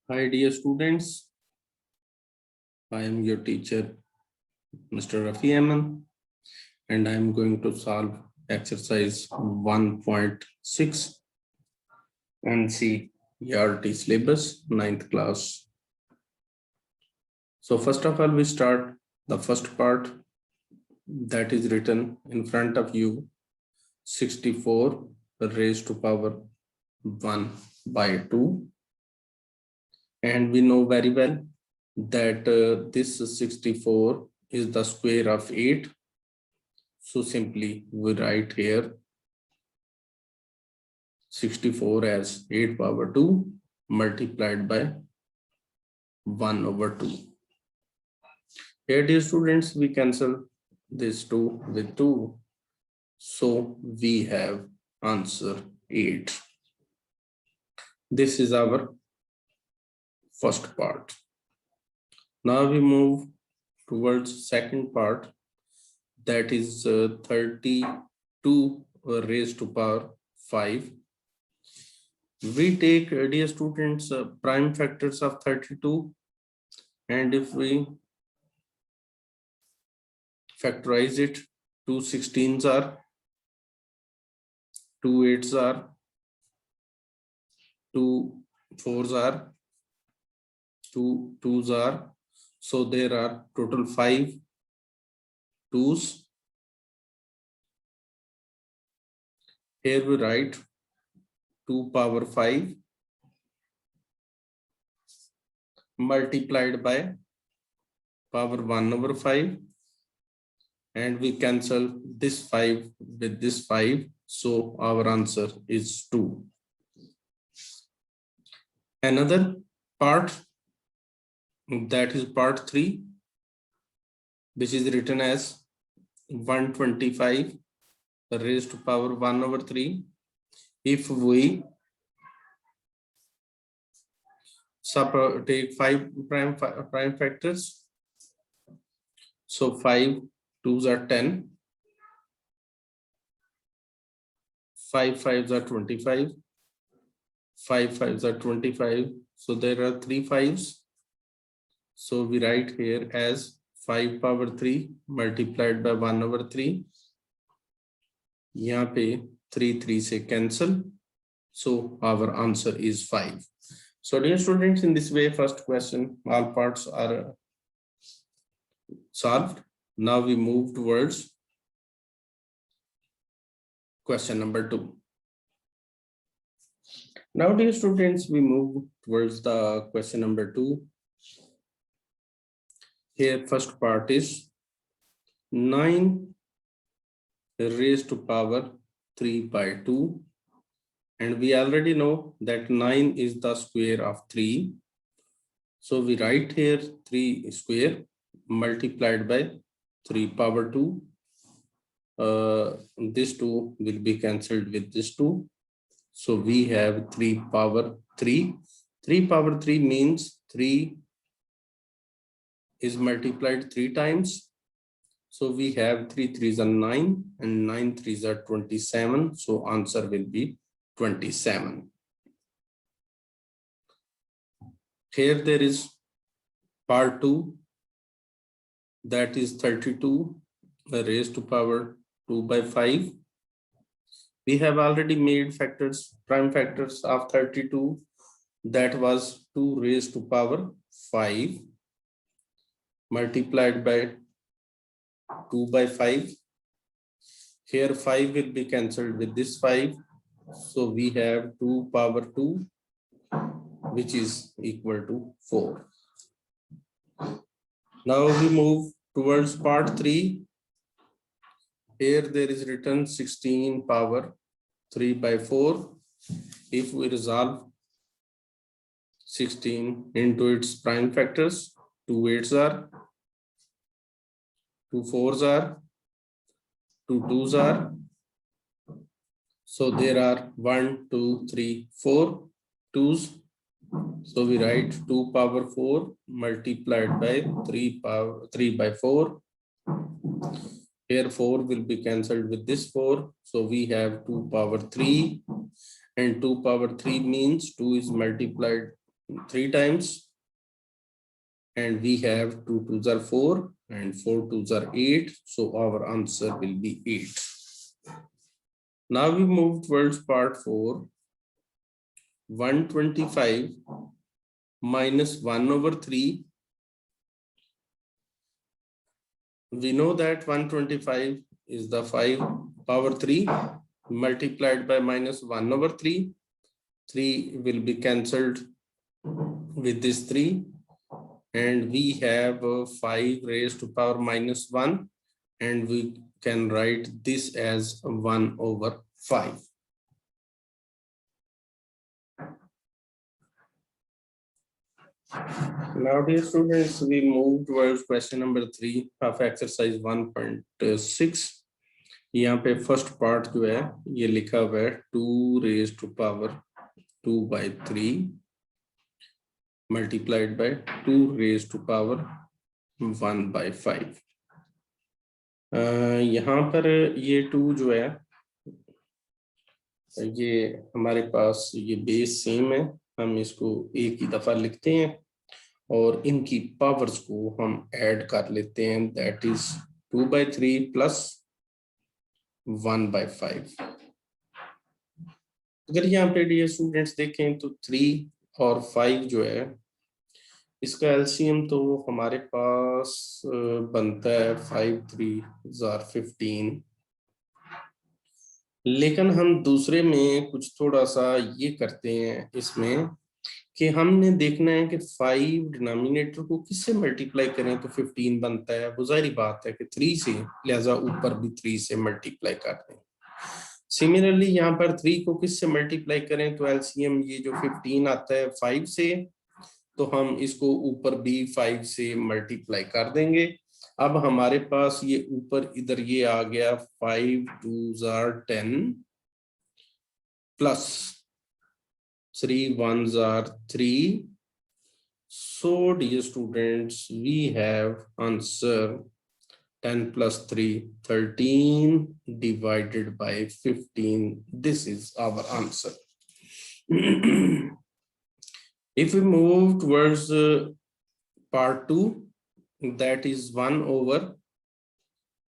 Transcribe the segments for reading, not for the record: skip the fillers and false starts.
Hi dear students, I am your teacher Mr. Rafi Aman and I am going to solve exercise 1.6 NCERT syllabus 9th class. So first of all we start the first part that is written in front of you 64 raised to power 1 by 2, and we know very well that this 64 is the square of 8. So simply we write here 64 as 8 power 2 multiplied by 1 over 2. Here dear students, we cancel this 2 with 2. So we have answer 8. This is our first part. Now we move towards second part, that is 32 raised to power 5. We take, dear students, prime factors of 32, and if we factorize it, 2 16s are, 2 8s are, 2 4s are, 2 2s are. So there are total 5 2s. Here we write 2 power 5 multiplied by power 1 over 5, and we cancel this 5 with this 5. So our answer is 2. Another part, that is part 3, which is written as 125 raised to power 1 over 3. If we take 5 prime factors, so 5 2s are 10, 5 5s are 25, 5 5s are 25. So there are 3 5s. So we write here as 5 power 3 multiplied by 1 over 3. यहाँ पे 3 3 से cancel. So our answer is 5. So dear students, in this way, first question, all parts are solved. Now we move towards question number 2. Now dear students, we move towards the question number 2. Here first part is 9 raised to power 3 by 2. And we already know that 9 is the square of 3. So we write here 3 square multiplied by 3 power 2. This 2 will be cancelled with this 2. So we have 3 power 3. 3 power 3 means 3 is multiplied 3 times. So we have 3 3s are 9 and 9 3s are 27. So answer will be 27. Here there is part 2, that is 32 raised to power 2 by 5. We have already made factors, prime factors of 32. That was 2 raised to power 5 multiplied by 2 by 5. Here 5 will be cancelled with this 5. So we have 2 power 2, which is equal to 4. Now we move towards part 3. Here there is written 16 power 3 by 4. If we resolve 16 into its prime factors, 2 8s are, 2 4s are, 2 2s are. So there are 1 2 3 4 2s. So we write 2 power 4 multiplied by 3 power 3 by 4. Here 4 will be cancelled with this 4. So we have 2 power 3, and 2 power 3 means 2 is multiplied 3 times, and we have 2 twos are 4 and 4 twos are 8, so our answer will be 8. Now we move towards part 4. 125 minus 1 over 3. We know that 125 is the 5 power 3 multiplied by minus 1 over 3. 3 will be cancelled with this 3, and we have 5 raised to power minus 1, and we can write this as 1 over 5. Now, dear students, we move towards question number 3 of exercise 1.6. यहाँ पे first part जो है ये लिखा हुआ है 2 raised to power 2 by 3 multiplied by 2 raised to power 1 by 5. यहाँ पर ये 2 जो है ये हमारे पास ये बेस सेम है, हम इसको एक ही दफा लिखते हैं और इनकी पावर्स को हम ऐड कर लेते हैं, that is 2 by 3 plus 1 by 5. अगर यहाँ पे डियर स्टूडेंट्स देखें तो 3 और 5 जो है इसका एलसीएम तो हमारे पास बनता है 5 3 are 15, लेकिन हम दूसरे में कुछ थोड़ा सा ये करते हैं इसमें कि हमने देखना है कि 5 डिनोमिनेटर को किससे मल्टीप्लाई करें तो 15 बनता है। वो जाहिर बात है कि 3 से, लिहाजा ऊपर भी 3 से मल्टीप्लाई कर दें। सिमिलरली यहाँ पर 3 को किससे मल्टीप्लाई करें तो एलसीएम ये जो 15 आता है 5 से, तो हम इसको ऊपर भी 5 से मल्टीप्लाई कर देंगे। अब हमारे पास ये ऊपर इधर ये आ गया 5 2s are 10 plus 3 1s are 3. So dear students, we have answer 10 plus 3 13 divided by 15. This is our answer. If we move towards part 2, that is 1 over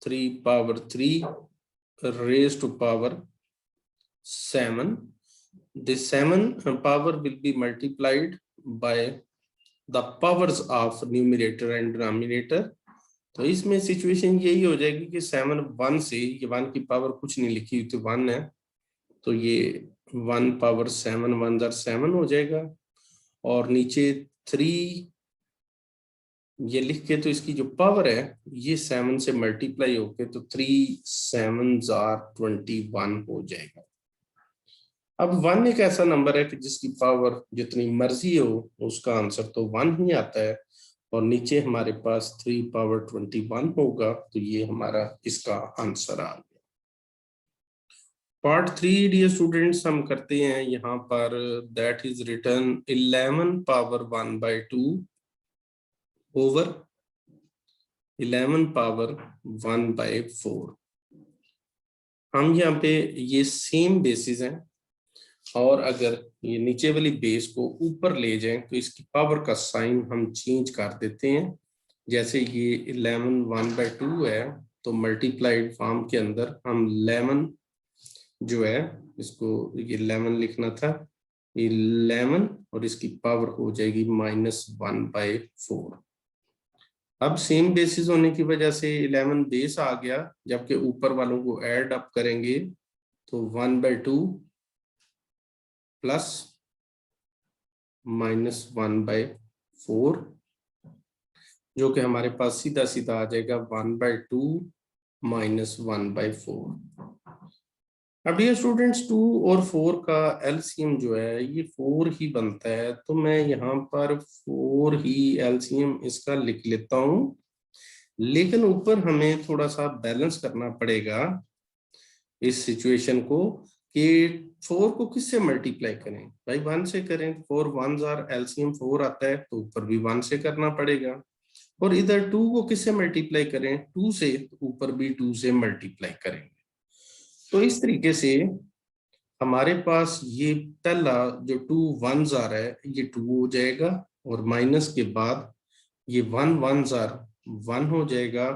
3 power 3 raised to power 7. This 7 power will be multiplied by the powers of numerator and denominator. तो इसमें situation यही हो जाएगी कि 7 1 से, ये 1 की power कुछ नहीं लिखी हुई तो 1 है, तो ये 1 पावर 7 1 are 7 हो जाएगा, और नीचे 3 ये लिख के तो इसकी जो पावर है ये 7 से मल्टीप्लाई होके तो 3 7s are 21 हो जाएगा। अब 1 एक ऐसा नंबर है कि जिसकी पावर जितनी मर्जी हो उसका आंसर तो 1 ही आता है, और नीचे हमारे पास 3 पावर 21 होगा, तो ये हमारा इसका आंसर आ गया। पार्ट 3 डियर स्टूडेंट्स हम करते हैं यहाँ पर, that is written 11 power 1 by 2 over 11 power 1 by 4। हम यहाँ पे ये सेम बेसिस हैं, और अगर ये नीचे वाली बेस को ऊपर ले जाएं तो इसकी पावर का साइन हम चेंज कर देते हैं। जैसे ये 11 1 by 2 है, तो मल्टीप्लाइड फॉर्म के अंदर हम 11 जो है इसको ये 11 लिखना था, 11 और इसकी पावर हो जाएगी -1 by 4। अब सेम बेसिस होने की वजह से 11 बेस आ गया, जबकि ऊपर वालों को ऐड अप करेंगे तो 1 by 2 प्लस -1 by 4, जो कि हमारे पास सीधा सीधा आ जाएगा 1 by 2 -1 by 4। अब ये स्टूडेंट्स 2 और 4 का एलसीएम जो है ये 4 ही बनता है, तो मैं यहाँ पर 4 ही एलसीएम इसका लिख लेता हूँ, लेकिन ऊपर हमें थोड़ा सा बैलेंस करना पड़ेगा इस सिचुएशन को कि 4 को किससे मल्टीप्लाई करें। भाई 1 से करें, 4 1s are एलसीएम 4 आता है, तो ऊपर भी 1 से करना पड़ेगा, और इधर 2 को किससे मल्टीप्लाई करें 2 से, तो ऊपर भी 2 से मल्टीप्लाई करेंगे। तो इस तरीके से हमारे पास ये पहला जो 2 1s आ रहा है ये 2 हो जाएगा, और माइनस के बाद ये 1 1s आ 1 हो जाएगा।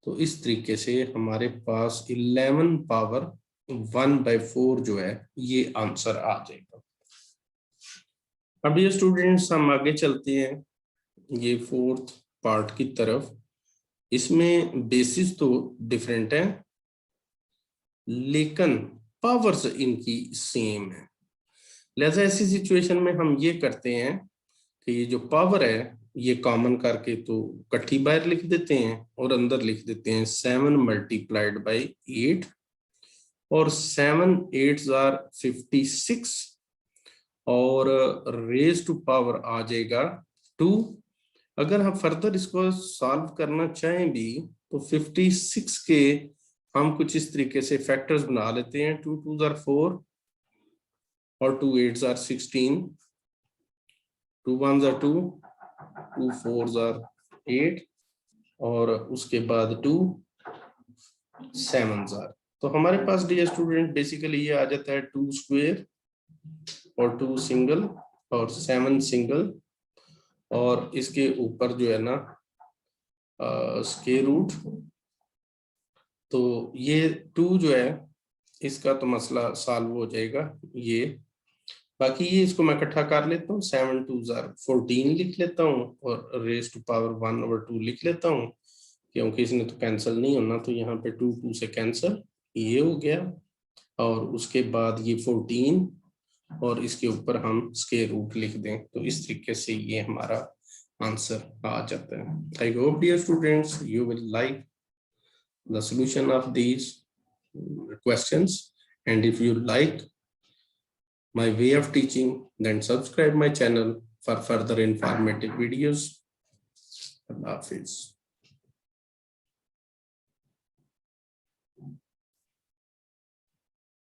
तो इस तरीके से हमारे पास 11 पावर 1/4 जो है ये आंसर आ जाएगा। अब ये स्टूडेंट्स हम आगे चलते हैं ये फोर्थ पार्ट की तरफ। इसमें बेसिस तो डिफरेंट है लेकिन पावर्स इनकी सेम है। लिहाजा ऐसी सिचुएशन में हम ये करते हैं कि ये जो पावर है ये कॉमन करके तो इकट्ठी बाहर लिख देते हैं और अंदर लिख देते हैं 7 × 8 और 7 8s are 56 और रेज टू पावर आ जाएगा 2। अगर हम फर्दर इसको सॉल्व करना चाहें भी तो 56 के हम कुछ इस तरीके से फैक्टर्स बना लेते हैं। 2 2s are 4 और 2 8s are 16, 2 1s are 2, 2 4s are 8 और उसके बाद 2 7s are। तो हमारे पास डियर स्टूडेंट बेसिकली ये आ जाता है 2 स्क्वायर और 2 सिंगल और 7 सिंगल और इसके ऊपर जो है ना स्क्वायर रूट। तो ये 2 जो है इसका तो मसला सॉल्व हो जाएगा ये। बाकी ये इसको मैं इकट्ठा कर लेता हूँ, 7 2s are 14 लिख लेता हूँ और रेज टू पावर 1/2 लिख लेता हूँ क्योंकि इसने तो कैंसिल नहीं होना। तो यहाँ पे 2 2 से कैंसिल ये हो गया और उसके बाद ये 14 और इसके ऊपर हम स्क्वायर रूट लिख दें तो इस तरीके से ये हमारा आंसर आ जाता है। I hope dear students you will like the solution of these questions, and if you like my way of teaching then subscribe my channel for further informative videos. Allah Hafiz.